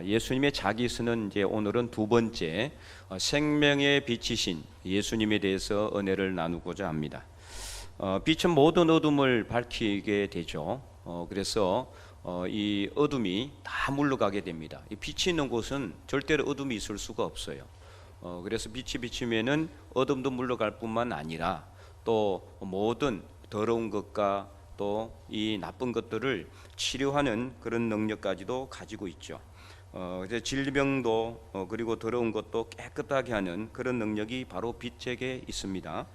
예수님의 자기스는 이제 오늘은 두 번째 생명의 빛이신 예수님에 대해서 은혜를 나누고자 합니다. 빛은 모든 어둠을 밝히게 되죠. 그래서 이 어둠이 다 물러가게 됩니다. 이 빛이 있는 곳은 절대로 어둠이 있을 수가 없어요. 그래서 빛이 비치면은 어둠도 물러갈 뿐만 아니라 또 모든 더러운 것과 또 이 나쁜 것들을 치료하는 그런 능력까지도 가지고 있죠. 이제 질병도 그리고 더러운 것도 깨끗하게 하는 그런 능력이 바로 빛에게 있습니다.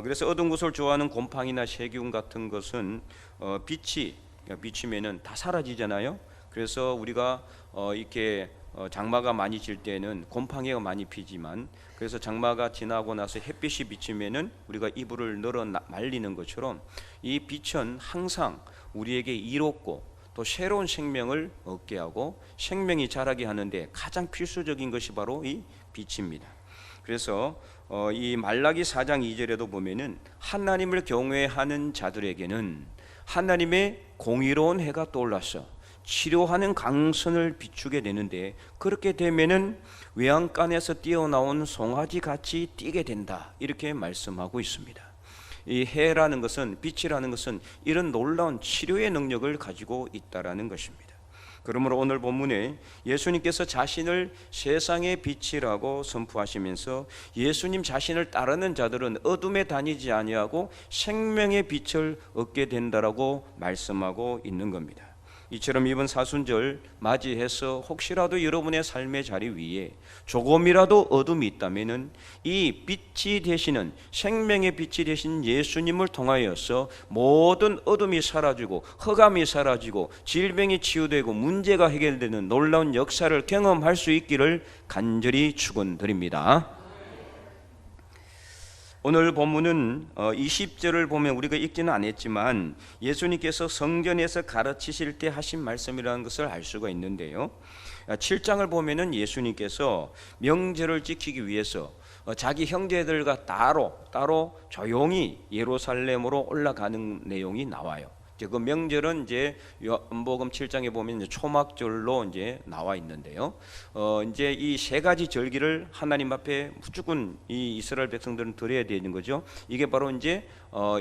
그래서 어두운 곳을 좋아하는 곰팡이나 세균 같은 것은 빛이 비치면은 다 사라지잖아요. 그래서 우리가 이렇게 장마가 많이 질 때는 곰팡이가 많이 피지만, 그래서 장마가 지나고 나서 햇빛이 비치면은 우리가 이불을 널어 말리는 것처럼 이 빛은 항상 우리에게 이롭고 또 새로운 생명을 얻게 하고 생명이 자라게 하는데 가장 필수적인 것이 바로 이 빛입니다. 그래서 이 말라기 4장 2절에도 보면은 하나님을 경외하는 자들에게는 하나님의 공의로운 해가 떠올라서 치료하는 강선을 비추게 되는데, 그렇게 되면은 외양간에서 뛰어나온 송아지 같이 뛰게 된다, 이렇게 말씀하고 있습니다. 이 해라는 것은, 빛이라는 것은 이런 놀라운 치료의 능력을 가지고 있다라는 것입니다. 그러므로 오늘 본문에 예수님께서 자신을 세상의 빛이라고 선포하시면서 예수님 자신을 따르는 자들은 어둠에 다니지 아니하고 생명의 빛을 얻게 된다라고 말씀하고 있는 겁니다. 이처럼 이번 사순절 맞이해서 혹시라도 여러분의 삶의 자리 위에 조금이라도 어둠이 있다면은 이 빛이 되시는, 생명의 빛이 되신 예수님을 통하여서 모든 어둠이 사라지고 흑암이 사라지고 질병이 치유되고 문제가 해결되는 놀라운 역사를 경험할 수 있기를 간절히 축원드립니다. 오늘 본문은 20절을 보면 우리가 읽지는 않았지만 예수님께서 성전에서 가르치실 때 하신 말씀이라는 것을 알 수가 있는데요, 7장을 보면은 예수님께서 명절을 지키기 위해서 자기 형제들과 따로 조용히 예루살렘으로 올라가는 내용이 나와요. 그 명절은 이제 요한복음 7장에 보면 이제 초막절로 이제 나와 있는데요. 이제 이 세 가지 절기를 하나님 앞에 무조건 이 이스라엘 백성들은 드려야 되는 거죠. 이게 바로 이제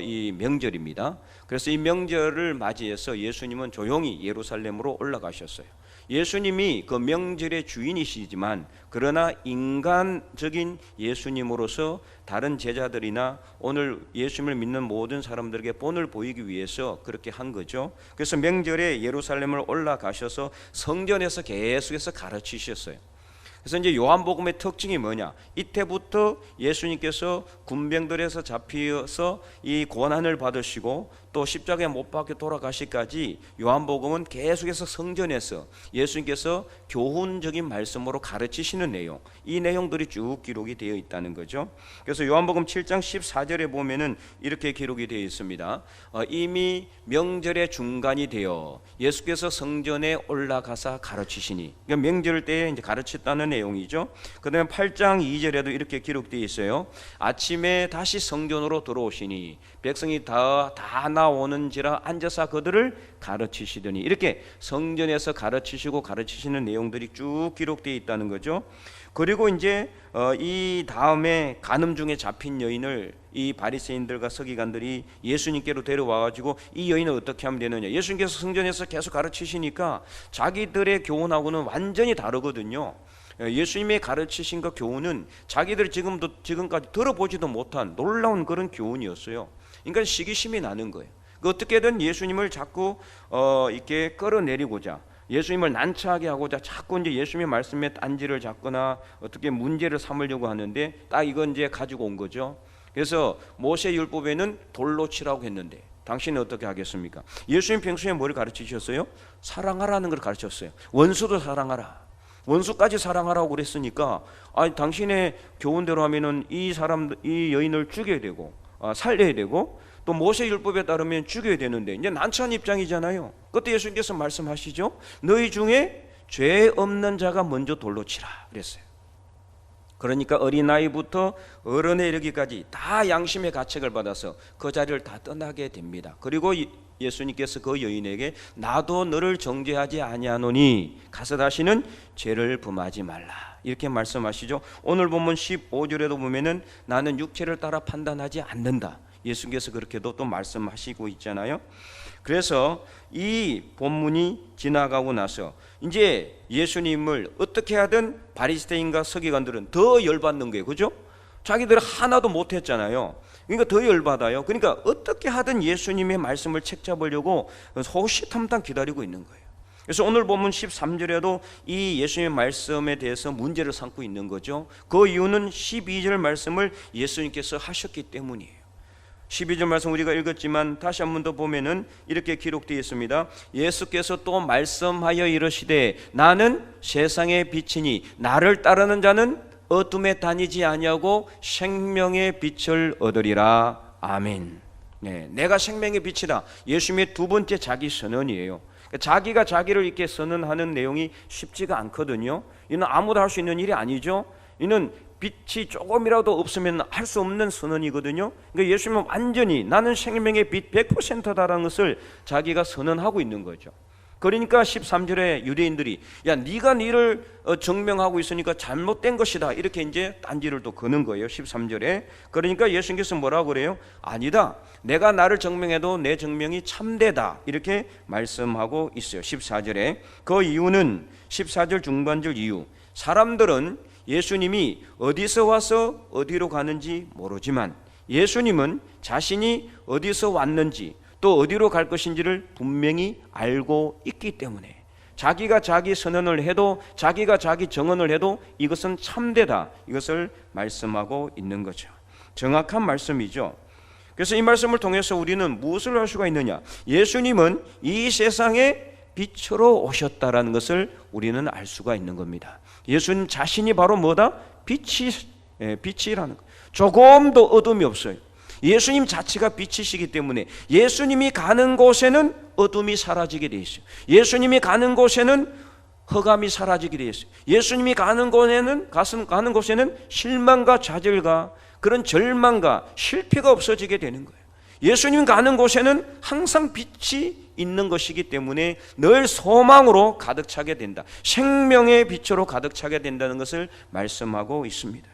이 명절입니다. 그래서 이 명절을 맞이해서 예수님은 조용히 예루살렘으로 올라가셨어요. 예수님이 그 명절의 주인이시지만, 그러나 인간적인 예수님으로서 다른 제자들이나 오늘 예수님을 믿는 모든 사람들에게 본을 보이기 위해서 그렇게 한 거죠. 그래서 명절에 예루살렘을 올라가셔서 성전에서 계속해서 가르치셨어요. 그래서 이제 요한복음의 특징이 뭐냐? 이때부터 예수님께서 군병들에서 잡혀서 이 고난을 받으시고 또 십자가에 못 박혀 돌아가시까지 요한복음은 계속해서 성전에서 예수님께서 교훈적인 말씀으로 가르치시는 내용, 이 내용들이 쭉 기록이 되어 있다는 거죠. 그래서 요한복음 7장 14절에 보면은 이렇게 기록이 되어 있습니다. 이미 명절의 중간이 되어 예수께서 성전에 올라가사 가르치시니, 그러니까 명절 때에 이제 가르쳤다는 내용이죠. 그다음에 8장 2절에도 이렇게 기록되어 있어요. 아침에 다시 성전으로 들어오시니 백성이 다 나오는지라 앉아서 그들을 가르치시더니, 이렇게 성전에서 가르치시고 가르치시는 내용들이 쭉 기록되어 있다는 거죠. 그리고 이제 이 다음에 간음 중에 잡힌 여인을 이 바리새인들과 서기관들이 예수님께로 데려와가지고 이 여인을 어떻게 하면 되느냐, 예수님께서 성전에서 계속 가르치시니까 자기들의 교훈하고는 완전히 다르거든요. 예수님의 가르치신 그 교훈은 자기들이 지금까지 들어보지도 못한 놀라운 그런 교훈이었어요. 그러니까 시기심이 나는 거예요. 어떻게든 예수님을 자꾸 이렇게 끌어내리고자, 예수님을 난처하게 하고자 자꾸 이제 예수님의 말씀에 딴지를 잡거나 어떻게 문제를 삼으려고 하는데, 딱 이건 이제 가지고 온 거죠. 그래서 모세 율법에는 돌로 치라고 했는데 당신은 어떻게 하겠습니까? 예수님 평소에 뭘 가르치셨어요? 사랑하라는 걸 가르쳤어요. 원수도 사랑하라, 원수까지 사랑하라고 그랬으니까, 당신의 교훈대로 하면은 이 여인을 죽여야 되고 살려야 되고 또 모세 율법에 따르면 죽여야 되는데 이제 난처한 입장이잖아요. 그때 예수님께서 말씀하시죠. 너희 중에 죄 없는 자가 먼저 돌로 치라 그랬어요. 그러니까 어린아이부터 어른에 이르기까지 다 양심의 가책을 받아서 그 자리를 다 떠나게 됩니다. 그리고 예수님께서 그 여인에게 나도 너를 정죄하지 아니하노니 가서 다시는 죄를 범하지 말라 이렇게 말씀하시죠. 오늘 본문 15절에도 보면은 나는 육체를 따라 판단하지 않는다. 예수님께서 그렇게도 또 말씀하시고 있잖아요. 그래서 이 본문이 지나가고 나서 이제 예수님을 어떻게 하든 바리새인과 서기관들은 더 열받는 거예요. 그죠? 자기들은 하나도 못했잖아요. 그러니까 더 열받아요. 그러니까 어떻게 하든 예수님의 말씀을 책잡으려고 호시탐탐 기다리고 있는 거예요. 그래서 오늘 본문 13절에도 이 예수님의 말씀에 대해서 문제를 삼고 있는 거죠. 그 이유는 12절 말씀을 예수님께서 하셨기 때문이에요. 12절 말씀 우리가 읽었지만 다시 한 번 더 보면은 이렇게 기록되어 있습니다. 예수께서 또 말씀하여 이르시되 나는 세상의 빛이니 나를 따르는 자는 어둠에 다니지 아니하고 생명의 빛을 얻으리라. 아멘. 네, 내가 생명의 빛이다. 예수님의 두 번째 자기 선언이에요. 자기가 자기를 이렇게 선언하는 내용이 쉽지가 않거든요. 이는 아무도 할 수 있는 일이 아니죠. 이는 빛이 조금이라도 없으면 할 수 없는 선언이거든요. 그러니까 예수님은 완전히 나는 생명의 빛 100%다라는 것을 자기가 선언하고 있는 거죠. 그러니까 13절에 유대인들이 야 네가 니를 증명하고 있으니까 잘못된 것이다 이렇게 이제 딴지를 또 거는 거예요. 13절에. 그러니까 예수님께서 뭐라고 그래요? 아니다. 내가 나를 증명해도 내 증명이 참되다 이렇게 말씀하고 있어요. 14절에. 그 이유는 14절 중반절 이유. 사람들은 예수님이 어디서 와서 어디로 가는지 모르지만 예수님은 자신이 어디서 왔는지 또 어디로 갈 것인지를 분명히 알고 있기 때문에 자기가 자기 선언을 해도 자기가 자기 정언을 해도 이것은 참되다 이것을 말씀하고 있는 거죠. 정확한 말씀이죠. 그래서 이 말씀을 통해서 우리는 무엇을 알 수가 있느냐? 예수님은 이 세상에 빛으로 오셨다라는 것을 우리는 알 수가 있는 겁니다. 예수님 자신이 바로 뭐다? 빛이라는 거. 조금도 어둠이 없어요. 예수님 자체가 빛이시기 때문에 예수님이 가는 곳에는 어둠이 사라지게 돼 있어요. 예수님이 가는 곳에는 흑암이 사라지게 돼 있어요. 예수님이 가는 곳에는 실망과 좌절과 그런 절망과 실패가 없어지게 되는 거예요. 예수님 가는 곳에는 항상 빛이 있는 것이기 때문에 늘 소망으로 가득 차게 된다. 생명의 빛으로 가득 차게 된다는 것을 말씀하고 있습니다.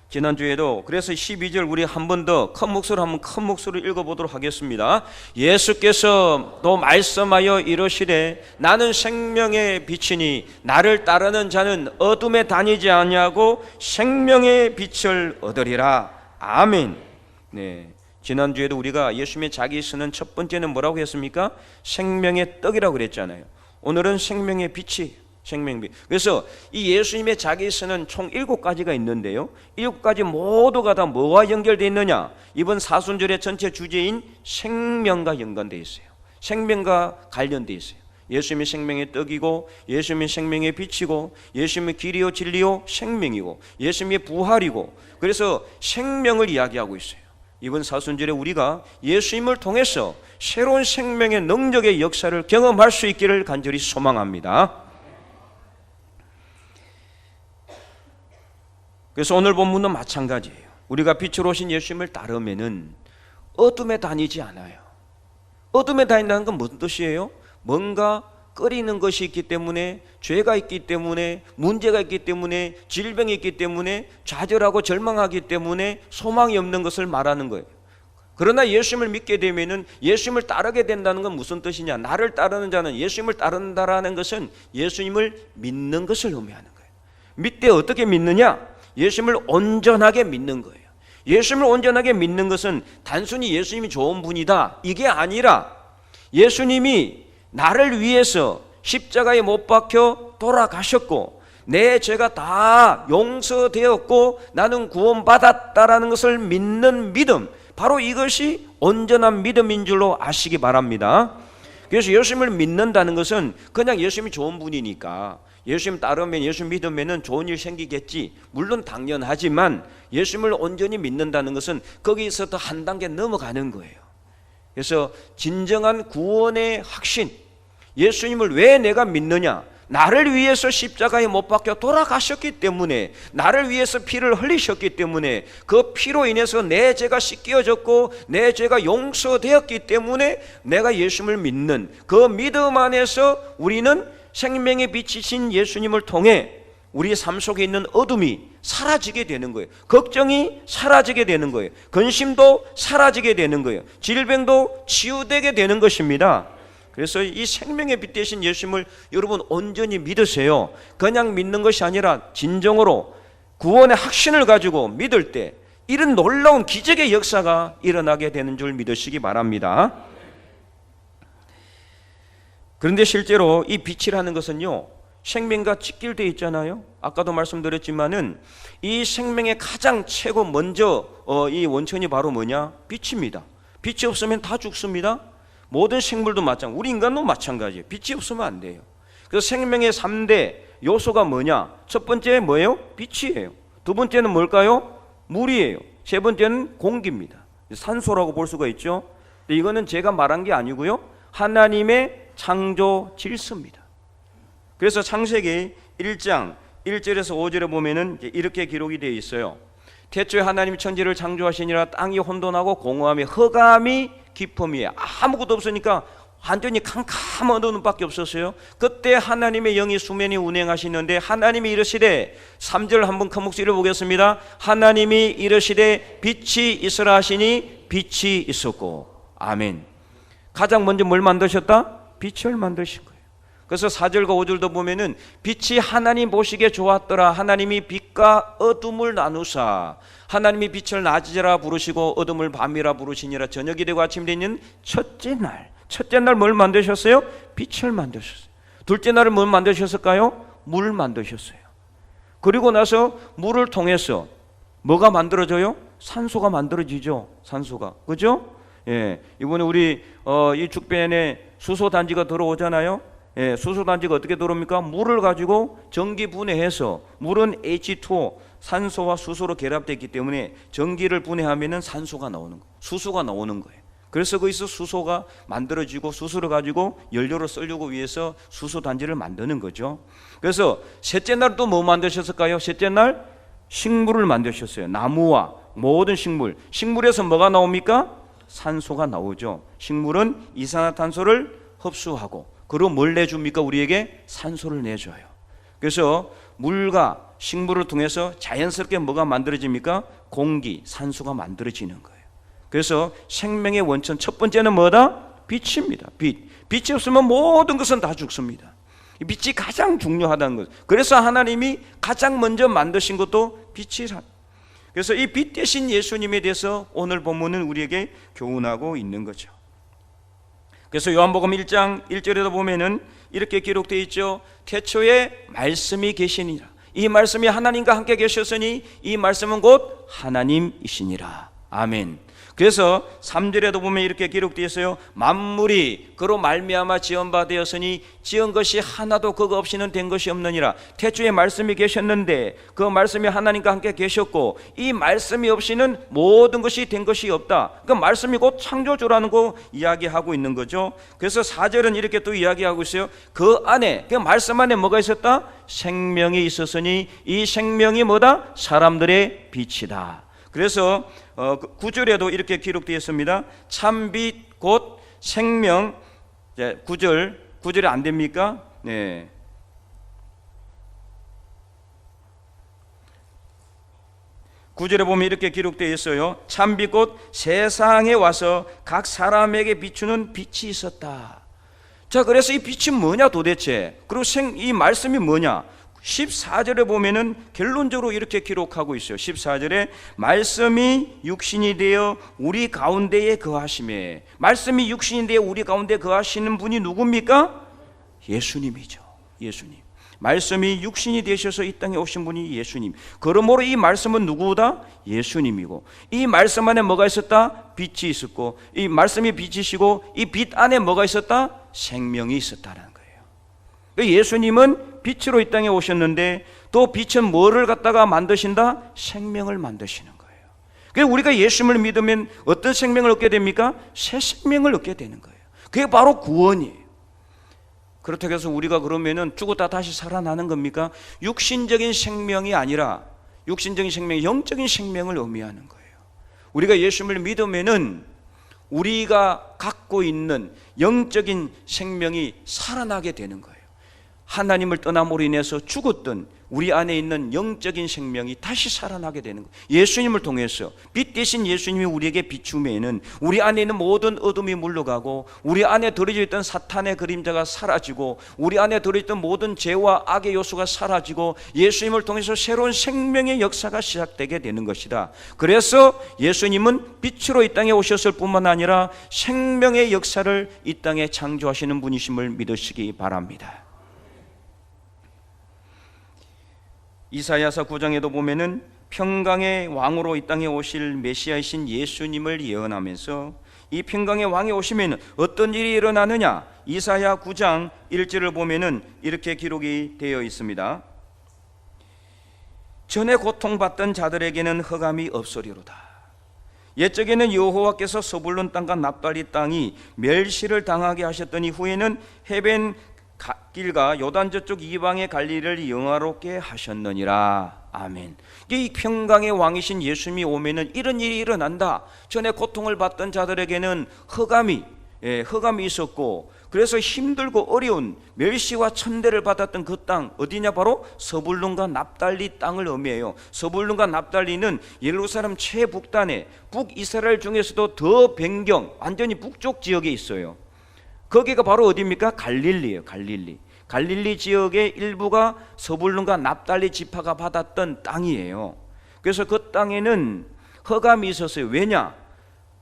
지난주에도 그래서 12절 우리 한 번 더 큰 목소리로 읽어보도록 하겠습니다. 예수께서 또 말씀하여 이르시되 나는 생명의 빛이니 나를 따르는 자는 어둠에 다니지 아니하고 생명의 빛을 얻으리라. 아멘. 네, 지난주에도 우리가 예수님의 자기 쓰는 첫 번째는 뭐라고 했습니까? 생명의 떡이라고 그랬잖아요. 오늘은 생명의 빛이 생명빛. 그래서 이 예수님의 자기 쓰는 총 7가지가 있는데요. 7가지 모두가 다 뭐와 연결되어 있느냐? 이번 사순절의 전체 주제인 생명과 연관되어 있어요. 생명과 관련되어 있어요. 예수님이 생명의 떡이고 예수님이 생명의 빛이고 예수님이 길이요 진리요 생명이고 예수님이 부활이고 그래서 생명을 이야기하고 있어요. 이번 사순절에 우리가 예수님을 통해서 새로운 생명의 능력의 역사를 경험할 수 있기를 간절히 소망합니다. 그래서 오늘 본문은 마찬가지예요. 우리가 빛으로 오신 예수님을 따르면은 어둠에 다니지 않아요. 어둠에 다닌다는 건 무슨 뜻이에요? 뭔가 꺼리는 것이 있기 때문에, 죄가 있기 때문에, 문제가 있기 때문에, 질병이 있기 때문에, 좌절하고 절망하기 때문에 소망이 없는 것을 말하는 거예요. 그러나 예수님을 믿게 되면은 예수님을 따르게 된다는 건 무슨 뜻이냐? 나를 따르는 자는 예수님을 따른다라는 것은 예수님을 믿는 것을 의미하는 거예요. 믿되 어떻게 믿느냐? 예수님을 온전하게 믿는 거예요. 예수님을 온전하게 믿는 것은 단순히 예수님이 좋은 분이다 이게 아니라 예수님이 나를 위해서 십자가에 못 박혀 돌아가셨고 내 죄가 다 용서되었고 나는 구원받았다라는 것을 믿는 믿음, 바로 이것이 온전한 믿음인 줄로 아시기 바랍니다. 그래서 예수님을 믿는다는 것은 그냥 예수님이 좋은 분이니까 예수님 따르면 예수님 믿으면 좋은 일 생기겠지, 물론 당연하지만 예수님을 온전히 믿는다는 것은 거기서 더 한 단계 넘어가는 거예요. 그래서 진정한 구원의 확신, 예수님을 왜 내가 믿느냐? 나를 위해서 십자가에 못 박혀 돌아가셨기 때문에, 나를 위해서 피를 흘리셨기 때문에, 그 피로 인해서 내 죄가 씻겨졌고 내 죄가 용서되었기 때문에 내가 예수님을 믿는 그 믿음 안에서 우리는 생명의 빛이신 예수님을 통해 우리 삶 속에 있는 어둠이 사라지게 되는 거예요. 걱정이 사라지게 되는 거예요. 근심도 사라지게 되는 거예요. 질병도 치유되게 되는 것입니다. 그래서 이 생명의 빛 되신 예수님을 여러분 온전히 믿으세요. 그냥 믿는 것이 아니라 진정으로 구원의 확신을 가지고 믿을 때 이런 놀라운 기적의 역사가 일어나게 되는 줄 믿으시기 바랍니다. 그런데 실제로 이 빛이라는 것은요, 생명과 직결되어 있잖아요. 아까도 말씀드렸지만은 이 생명의 가장 최고 먼저 이 원천이 바로 뭐냐? 빛입니다. 빛이 없으면 다 죽습니다. 모든 생물도 마찬가지, 우리 인간도 마찬가지예요. 빛이 없으면 안 돼요. 그래서 생명의 3대 요소가 뭐냐? 첫 번째 뭐예요? 빛이에요. 두 번째는 뭘까요? 물이에요. 세 번째는 공기입니다. 산소라고 볼 수가 있죠. 이거는 제가 말한 게 아니고요, 하나님의 창조 질서입니다. 그래서 창세기 1장 1절에서 5절에 보면은 이렇게 기록이 되어 있어요. 태초에 하나님이 천지를 창조하시니라. 땅이 혼돈하고 공허함이 흑암이 깊음이에요. 아무것도 없으니까 완전히 캄캄한 어둠밖에 없었어요. 그때 하나님의 영이 수면에 운행하시는데 하나님이 이르시되, 3절 한번 큰 목소리로 보겠습니다. 하나님이 이르시되 빛이 있으라 하시니 빛이 있었고. 아멘. 가장 먼저 뭘 만드셨다? 빛을 만드신 거예요. 그래서 4절과 5절도 보면은 빛이 하나님 보시기에 좋았더라. 하나님이 빛과 어둠을 나누사 하나님이 빛을 낮이라 부르시고 어둠을 밤이라 부르시니라. 저녁이 되고 아침이 되는 첫째 날 뭘 만드셨어요? 빛을 만드셨어요. 둘째 날은 뭘 만드셨을까요? 물 만드셨어요. 그리고 나서 물을 통해서 뭐가 만들어져요? 산소가 만들어지죠. 산소가, 그죠? 예, 이번에 우리 이 죽변에 수소 단지가 들어오잖아요. 예, 수소 단지가 어떻게 들어옵니까? 물을 가지고 전기 분해해서, 물은 H2O 산소와 수소로 결합되어 있기 때문에 전기를 분해하면은 산소가 나오는 거예요. 수소가 나오는 거예요. 그래서 거기서 수소가 만들어지고 수소를 가지고 연료를 쓰려고 위해서 수소 단지를 만드는 거죠. 그래서 셋째 날 또 뭐 만드셨을까요? 셋째 날 식물을 만드셨어요. 나무와 모든 식물에서 뭐가 나옵니까? 산소가 나오죠. 식물은 이산화탄소를 흡수하고, 그리고 뭘 내줍니까? 우리에게 산소를 내줘요. 그래서 물과 식물을 통해서 자연스럽게 뭐가 만들어집니까? 공기, 산소가 만들어지는 거예요. 그래서 생명의 원천 첫 번째는 뭐다? 빛입니다. 빛이 없으면 모든 것은 다 죽습니다. 빛이 가장 중요하다는 것. 그래서 하나님이 가장 먼저 만드신 것도 빛이라. 그래서 이 빛 대신 예수님에 대해서 오늘 본문은 우리에게 교훈하고 있는 거죠. 그래서 요한복음 1장 1절에도 보면은 이렇게 기록되어 있죠. 태초에 말씀이 계시니라. 이 말씀이 하나님과 함께 계셨으니 이 말씀은 곧 하나님이시니라. 아멘. 그래서 3절에도 보면 이렇게 기록되어 있어요. 만물이 그로 말미암아 지은 바 되었으니 지은 것이 하나도 그거 없이는 된 것이 없느니라. 태초에 말씀이 계셨는데 그 말씀이 하나님과 함께 계셨고, 이 말씀이 없이는 모든 것이 된 것이 없다. 그 말씀이 곧 창조주라는 거 이야기하고 있는 거죠. 그래서 4절은 이렇게 또 이야기하고 있어요. 그 안에, 그 말씀 안에 뭐가 있었다? 생명이 있었으니 이 생명이 뭐다? 사람들의 빛이다. 그래서 9절에도 이렇게 기록되어 있습니다. 참빛 곧 생명. 9절이 안 됩니까? 네. 9절에 보면 이렇게 기록되어 있어요. 참빛 곧 세상에 와서 각 사람에게 비추는 빛이 있었다. 자, 그래서 이 빛이 뭐냐 도대체? 그리고 이 말씀이 뭐냐? 14절에 보면은 결론적으로 이렇게 기록하고 있어요. 14절에 말씀이 육신이 되어 우리 가운데에 거하시매. 말씀이 육신이 되어 우리 가운데 거하시는 분이 누굽니까? 예수님이죠. 예수님. 말씀이 육신이 되셔서 이 땅에 오신 분이 예수님. 그러므로 이 말씀은 누구다? 예수님이고, 이 말씀 안에 뭐가 있었다? 빛이 있었고, 이 말씀이 빛이시고 이 빛 안에 뭐가 있었다? 생명이 있었다는 거예요. 예수님은 빛으로 이 땅에 오셨는데, 또 빛은 뭐를 갖다가 만드신다? 생명을 만드시는 거예요. 그래서 우리가 예수님을 믿으면 어떤 생명을 얻게 됩니까? 새 생명을 얻게 되는 거예요. 그게 바로 구원이에요. 그렇다고 해서 우리가 그러면은 죽었다 다시 살아나는 겁니까? 육신적인 생명이 아니라 육신적인 생명, 영적인 생명을 의미하는 거예요. 우리가 예수님을 믿으면은 우리가 갖고 있는 영적인 생명이 살아나게 되는 거예요. 하나님을 떠남으로 인해서 죽었던 우리 안에 있는 영적인 생명이 다시 살아나게 되는 거예요. 예수님을 통해서 빛 대신 예수님이 우리에게 비추면은 우리 안에 있는 모든 어둠이 물러가고 우리 안에 들어져 있던 사탄의 그림자가 사라지고 우리 안에 들어있던 모든 죄와 악의 요소가 사라지고 예수님을 통해서 새로운 생명의 역사가 시작되게 되는 것이다. 그래서 예수님은 빛으로 이 땅에 오셨을 뿐만 아니라 생명의 역사를 이 땅에 창조하시는 분이심을 믿으시기 바랍니다. 이사야서 9장에도 보면은 평강의 왕으로 이 땅에 오실 메시아이신 예수님을 예언하면서 이 평강의 왕이 오시면 어떤 일이 일어나느냐, 이사야 9장 1절을 보면은 이렇게 기록이 되어 있습니다. 전에 고통받던 자들에게는 흑암이 없으리로다. 옛적에는 여호와께서 서불론 땅과 납달리 땅이 멸시를 당하게 하셨더니 후에는 해변 길과 요단 저쪽 이방의 갈릴리를 영화롭게 하셨느니라. 아멘. 이 평강의 왕이신 예수님이 오면은 이런 일이 일어난다. 전에 고통을 받던 자들에게는 흑암이 있었고, 그래서 힘들고 어려운 멸시와 천대를 받았던 그 땅 어디냐? 바로 서불론과 납달리 땅을 의미해요. 서불론과 납달리는 예루살렘 최북단에 북이스라엘 중에서도 더 변경, 완전히 북쪽 지역에 있어요. 거기가 바로 어디입니까? 갈릴리예요. 갈릴리 지역의 일부가 서불론과 납달리 지파가 받았던 땅이에요. 그래서 그 땅에는 흑암이 있었어요. 왜냐?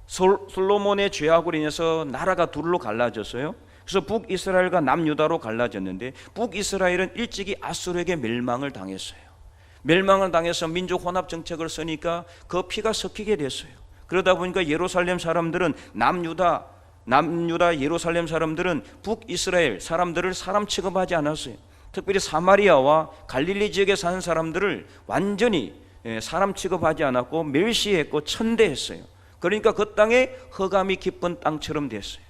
솔로몬의 죄악으로 인해서 나라가 둘로 갈라졌어요. 그래서 북이스라엘과 남유다로 갈라졌는데 북이스라엘은 일찍이 아수르에게 멜망을 당했어요. 멜망을 당해서 민족 혼합 정책을 쓰니까 그 피가 섞이게 됐어요. 그러다 보니까 예루살렘 사람들은 남유다 예루살렘 사람들은 북이스라엘 사람들을 사람 취급하지 않았어요. 특별히 사마리아와 갈릴리 지역에 사는 사람들을 완전히 사람 취급하지 않았고 멸시했고 천대했어요. 그러니까 그 땅에 흑암이 깊은 땅처럼 됐어요.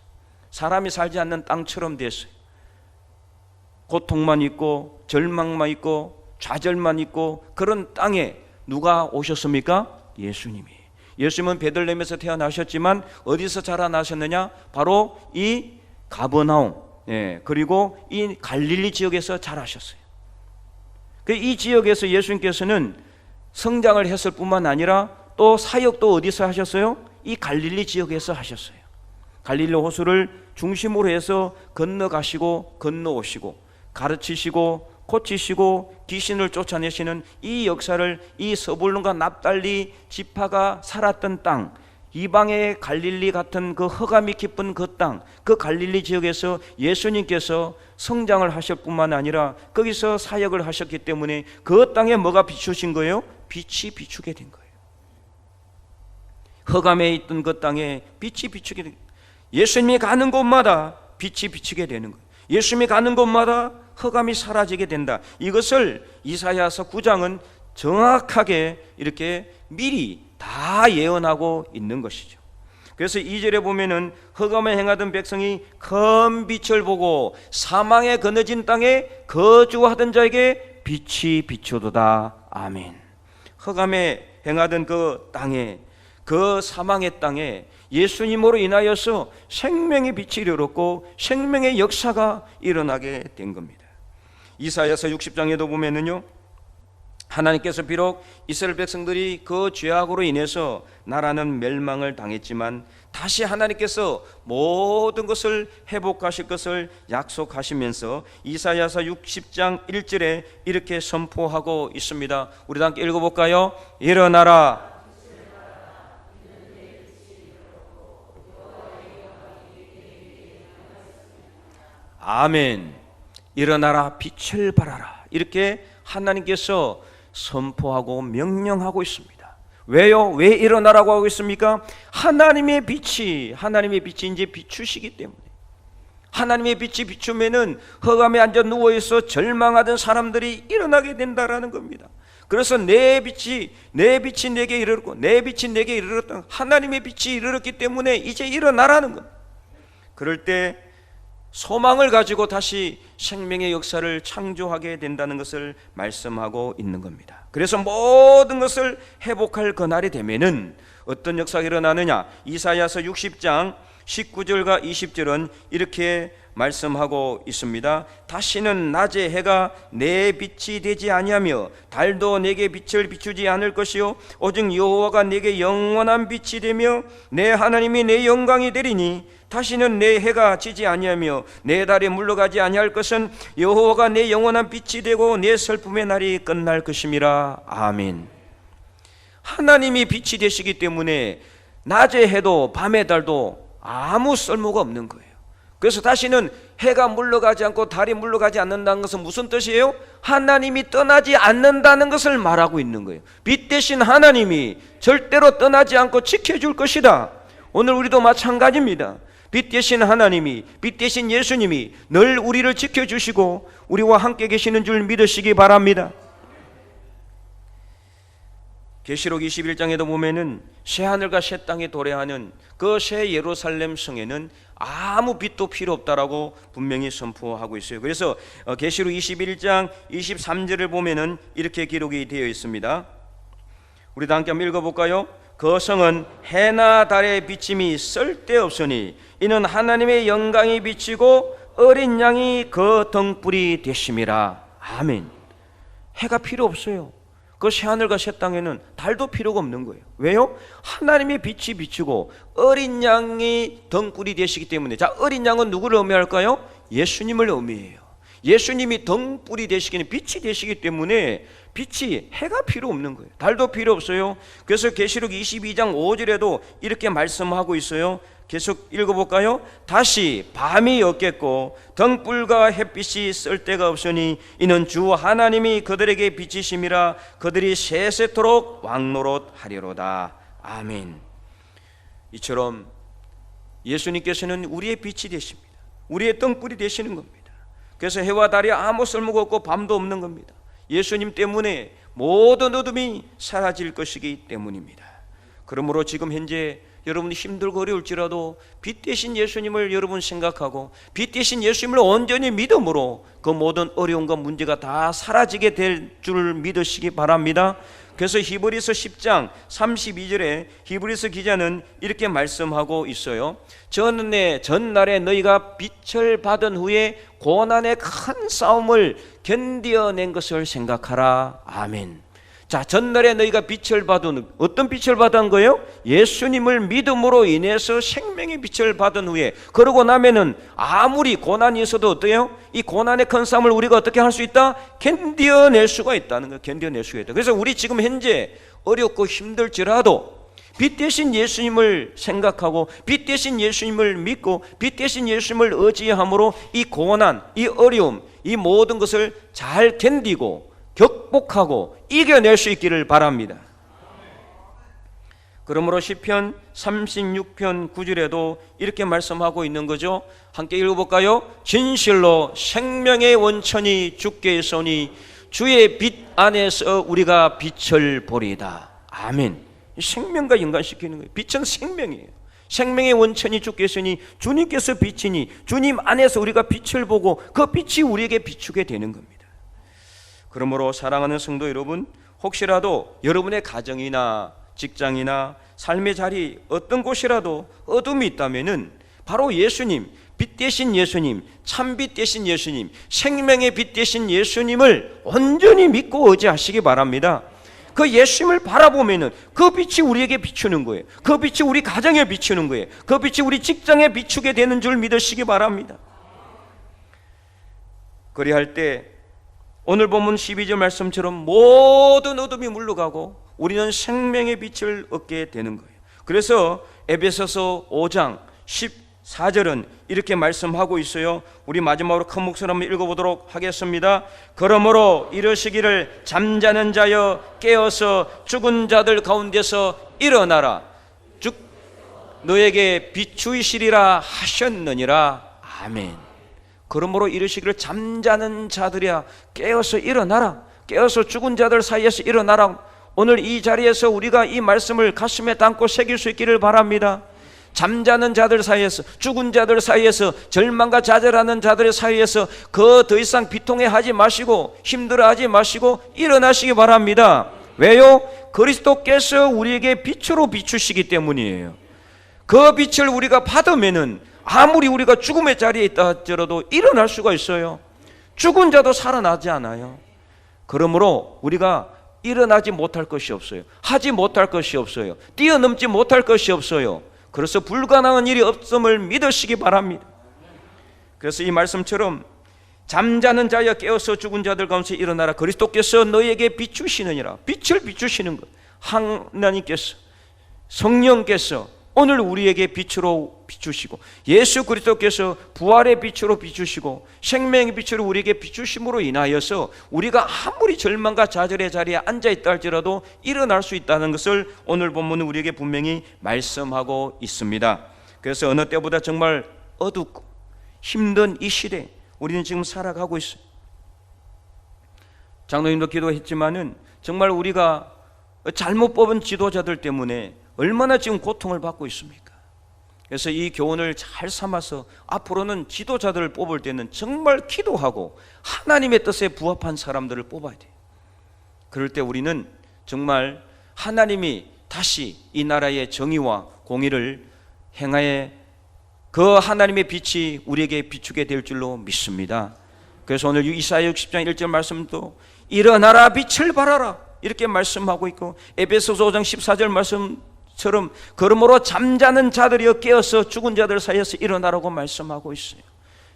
사람이 살지 않는 땅처럼 됐어요. 고통만 있고 절망만 있고 좌절만 있고 그런 땅에 누가 오셨습니까? 예수님은 베들레헴에서 태어나셨지만 어디서 자라나셨느냐? 바로 이 가버나움, 그리고 이 갈릴리 지역에서 자라셨어요. 이 지역에서 예수님께서는 성장을 했을 뿐만 아니라 또 사역도 어디서 하셨어요? 이 갈릴리 지역에서 하셨어요. 갈릴리 호수를 중심으로 해서 건너가시고 건너오시고 가르치시고 고치시고 귀신을 쫓아내시는 이 역사를 이 서불론과 납달리 지파가 살았던 땅, 이방의 갈릴리 같은 그 흑암이 깊은 그 땅, 그 갈릴리 지역에서 예수님께서 성장을 하실 뿐만 아니라 거기서 사역을 하셨기 때문에 그 땅에 뭐가 비추신 거예요? 빛이 비추게 된 거예요. 흑암에 있던 그 땅에 빛이 비추게 된 거예요. 예수님이 가는 곳마다 빛이 비추게 되는 거예요. 예수님이 가는 곳마다 흑암이 사라지게 된다. 이것을 이사야서 9장은 정확하게 이렇게 미리 다 예언하고 있는 것이죠. 그래서 2절에 보면은 흑암에 행하던 백성이 큰 빛을 보고 사망에 거느진 땅에 거주하던 자에게 빛이 비추도다. 아멘. 흑암에 행하던 그 땅에, 그 사망의 땅에 예수님으로 인하여서 생명의 빛이 이르렀고 생명의 역사가 일어나게 된 겁니다. 이사야서 60장에도 보면은요, 하나님께서 비록 이스라엘 백성들이 그 죄악으로 인해서 나라는 멸망을 당했지만 다시 하나님께서 모든 것을 회복하실 것을 약속하시면서 이사야서 60장 1절에 이렇게 선포하고 있습니다. 우리 함께 읽어볼까요? 일어나라. 아멘. 일어나라, 빛을 발하라. 이렇게 하나님께서 선포하고 명령하고 있습니다. 왜요? 왜 일어나라고 하고 있습니까? 하나님의 빛이 이제 비추시기 때문에. 하나님의 빛이 비추면은 흑암에 앉아 누워있어 절망하던 사람들이 일어나게 된다라는 겁니다. 그래서 내 빛이 내게 이르렀고 내 빛이 내게 이르렀던 하나님의 빛이 이르렀기 때문에 이제 일어나라는 겁니다. 그럴 때 소망을 가지고 다시 생명의 역사를 창조하게 된다는 것을 말씀하고 있는 겁니다. 그래서 모든 것을 회복할 그날이 되면은 어떤 역사가 일어나느냐? 이사야서 60장 19절과 20절은 이렇게 말씀하고 있습니다. 다시는 낮에 해가 내 빛이 되지 아니하며 달도 내게 빛을 비추지 않을 것이요 오직 여호와가 내게 영원한 빛이 되며 내 하나님이 내 영광이 되리니 다시는 내 해가 지지 아니하며 내 달이 물러가지 아니할 것은 여호와가 내 영원한 빛이 되고 내 슬픔의 날이 끝날 것임이라. 아멘. 하나님이 빛이 되시기 때문에 낮의 해도 밤의 달도 아무 쓸모가 없는 거예요. 그래서 다시는 해가 물러가지 않고 달이 물러가지 않는다는 것은 무슨 뜻이에요? 하나님이 떠나지 않는다는 것을 말하고 있는 거예요. 빛 대신 하나님이 절대로 떠나지 않고 지켜줄 것이다. 오늘 우리도 마찬가지입니다. 빛 대신 하나님이, 빛 대신 예수님이 늘 우리를 지켜주시고 우리와 함께 계시는 줄 믿으시기 바랍니다. 계시록 21장에도 보면은 새하늘과 새 땅에 도래하는 그 새 예루살렘 성에는 아무 빛도 필요 없다라고 분명히 선포하고 있어요. 그래서 계시록 21장 23절을 보면은 이렇게 기록이 되어 있습니다. 우리 다 함께 한번 읽어볼까요? 그 성은 해나 달의 비침이 쓸데없으니 이는 하나님의 영광이 비치고 어린 양이 그 등불이 되심이라. 아멘. 해가 필요 없어요. 그 새하늘과 새 땅에는 달도 필요가 없는 거예요. 왜요? 하나님의 빛이 비치고 어린 양이 등불이 되시기 때문에. 자, 어린 양은 누구를 의미할까요? 예수님을 의미해요. 예수님이 등불이 되시기는 빛이 되시기 때문에 빛이 해가 필요 없는 거예요. 달도 필요 없어요. 그래서 계시록 22장 5절에도 이렇게 말씀하고 있어요. 계속 읽어볼까요? 다시 밤이 없겠고 등불과 햇빛이 쓸데가 없으니 이는 주 하나님이 그들에게 비치심이라 그들이 세세토록 왕노릇하리로다. 아멘. 이처럼 예수님께서는 우리의 빛이 되십니다. 우리의 등불이 되시는 겁니다. 그래서 해와 달이 아무 쓸모가 없고 밤도 없는 겁니다. 예수님 때문에 모든 어둠이 사라질 것이기 때문입니다. 그러므로 지금 현재 여러분이 힘들고 어려울지라도 빛 대신 예수님을 여러분 생각하고 빛 대신 예수님을 온전히 믿음으로 그 모든 어려움과 문제가 다 사라지게 될 줄 믿으시기 바랍니다. 그래서 히브리서 10장 32절에 히브리서 기자는 이렇게 말씀하고 있어요. 전날에 너희가 빛을 받은 후에 고난의 큰 싸움을 견뎌낸 것을 생각하라. 아멘. 자, 전날에 너희가 빛을 받은, 어떤 빛을 받은 거예요? 예수님을 믿음으로 인해서 생명의 빛을 받은 후에, 그러고 나면은 아무리 고난이 있어도 어때요? 이 고난의 큰 싸움을 우리가 어떻게 할 수 있다? 견뎌낼 수가 있다는 거예요. 견뎌낼 수가 있다. 그래서 우리 지금 현재 어렵고 힘들지라도 빛 대신 예수님을 생각하고 빛 대신 예수님을 믿고 빛 대신 예수님을 의지함으로 이 고난, 이 어려움, 이 모든 것을 잘 견디고 격복하고 이겨낼 수 있기를 바랍니다. 그러므로 시편 36편 9절에도 이렇게 말씀하고 있는 거죠. 함께 읽어볼까요? 진실로 생명의 원천이 주께 있으니 주의 빛 안에서 우리가 빛을 보리이다. 아멘. 생명과 연관시키는 거예요. 빛은 생명이에요. 생명의 원천이 주께 있으니 주님께서 빛이니 주님 안에서 우리가 빛을 보고 그 빛이 우리에게 비추게 되는 겁니다. 그러므로 사랑하는 성도 여러분, 혹시라도 여러분의 가정이나 직장이나 삶의 자리 어떤 곳이라도 어둠이 있다면은 바로 예수님, 빛 대신 예수님, 참빛 대신 예수님, 생명의 빛 대신 예수님을 온전히 믿고 의지하시기 바랍니다. 그 예수님을 바라보면은 그 빛이 우리에게 비추는 거예요. 그 빛이 우리 가정에 비추는 거예요. 그 빛이 우리 직장에 비추게 되는 줄 믿으시기 바랍니다. 그리할 때 오늘 본문 12절 말씀처럼 모든 어둠이 물러가고 우리는 생명의 빛을 얻게 되는 거예요. 그래서 에베소서 5장 14절은 이렇게 말씀하고 있어요. 우리 마지막으로 큰 목소리로 한번 읽어보도록 하겠습니다. 그러므로 이르시기를 잠자는 자여 깨어서 죽은 자들 가운데서 일어나라. 즉 너에게 비추이시리라 하셨느니라. 아멘. 그러므로 이르시기를 잠자는 자들이야 깨어서 일어나라. 깨어서 죽은 자들 사이에서 일어나라. 오늘 이 자리에서 우리가 이 말씀을 가슴에 담고 새길 수 있기를 바랍니다. 잠자는 자들 사이에서, 죽은 자들 사이에서, 절망과 좌절하는 자들의 사이에서 그 더 이상 비통해하지 마시고 힘들어하지 마시고 일어나시기 바랍니다. 왜요? 그리스도께서 우리에게 빛으로 비추시기 때문이에요. 그 빛을 우리가 받으면은 아무리 우리가 죽음의 자리에 있다 할지라도 일어날 수가 있어요. 죽은 자도 살아나지 않아요. 그러므로 우리가 일어나지 못할 것이 없어요. 하지 못할 것이 없어요. 뛰어넘지 못할 것이 없어요. 그래서 불가능한 일이 없음을 믿으시기 바랍니다. 그래서 이 말씀처럼 잠자는 자여 깨어서 죽은 자들 가운데 일어나라. 그리스도께서 너희에게 비추시느니라. 빛을 비추시는 것, 하나님께서, 성령께서 오늘 우리에게 빛으로 비추시고, 예수 그리스도께서 부활의 빛으로 비추시고 생명의 빛으로 우리에게 비추심으로 인하여서 우리가 아무리 절망과 좌절의 자리에 앉아있다 할지라도 일어날 수 있다는 것을 오늘 본문은 우리에게 분명히 말씀하고 있습니다. 그래서 어느 때보다 정말 어둡고 힘든 이 시대에 우리는 지금 살아가고 있어요. 장로님도 기도했지만은 정말 우리가 잘못 뽑은 지도자들 때문에 얼마나 지금 고통을 받고 있습니까? 그래서 이 교훈을 잘 삼아서 앞으로는 지도자들을 뽑을 때는 정말 기도하고 하나님의 뜻에 부합한 사람들을 뽑아야 돼요. 그럴 때 우리는 정말 하나님이 다시 이 나라의 정의와 공의를 행하에 그 하나님의 빛이 우리에게 비추게 될 줄로 믿습니다. 그래서 오늘 이사야 60장 1절 말씀도 일어나라 빛을 발하라 이렇게 말씀하고 있고, 에베소서 5장 14절 말씀처럼 그러므로 잠자는 자들이여 깨어서 죽은 자들 사이에서 일어나라고 말씀하고 있어요.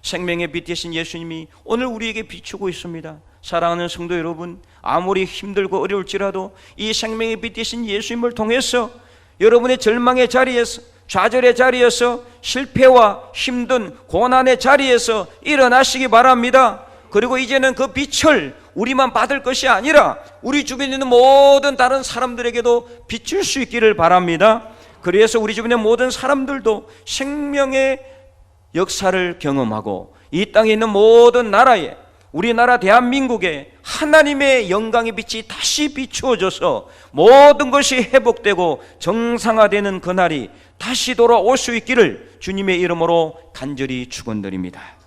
생명의 빛 되신 예수님이 오늘 우리에게 비추고 있습니다. 사랑하는 성도 여러분, 아무리 힘들고 어려울지라도 이 생명의 빛 되신 예수님을 통해서 여러분의 절망의 자리에서, 좌절의 자리에서, 실패와 힘든 고난의 자리에서 일어나시기 바랍니다. 그리고 이제는 그 빛을 우리만 받을 것이 아니라 우리 주변에 있는 모든 다른 사람들에게도 비출 수 있기를 바랍니다. 그래서 우리 주변의 모든 사람들도 생명의 역사를 경험하고 이 땅에 있는 모든 나라에, 우리나라 대한민국에 하나님의 영광의 빛이 다시 비추어져서 모든 것이 회복되고 정상화되는 그날이 다시 돌아올 수 있기를 주님의 이름으로 간절히 축원드립니다.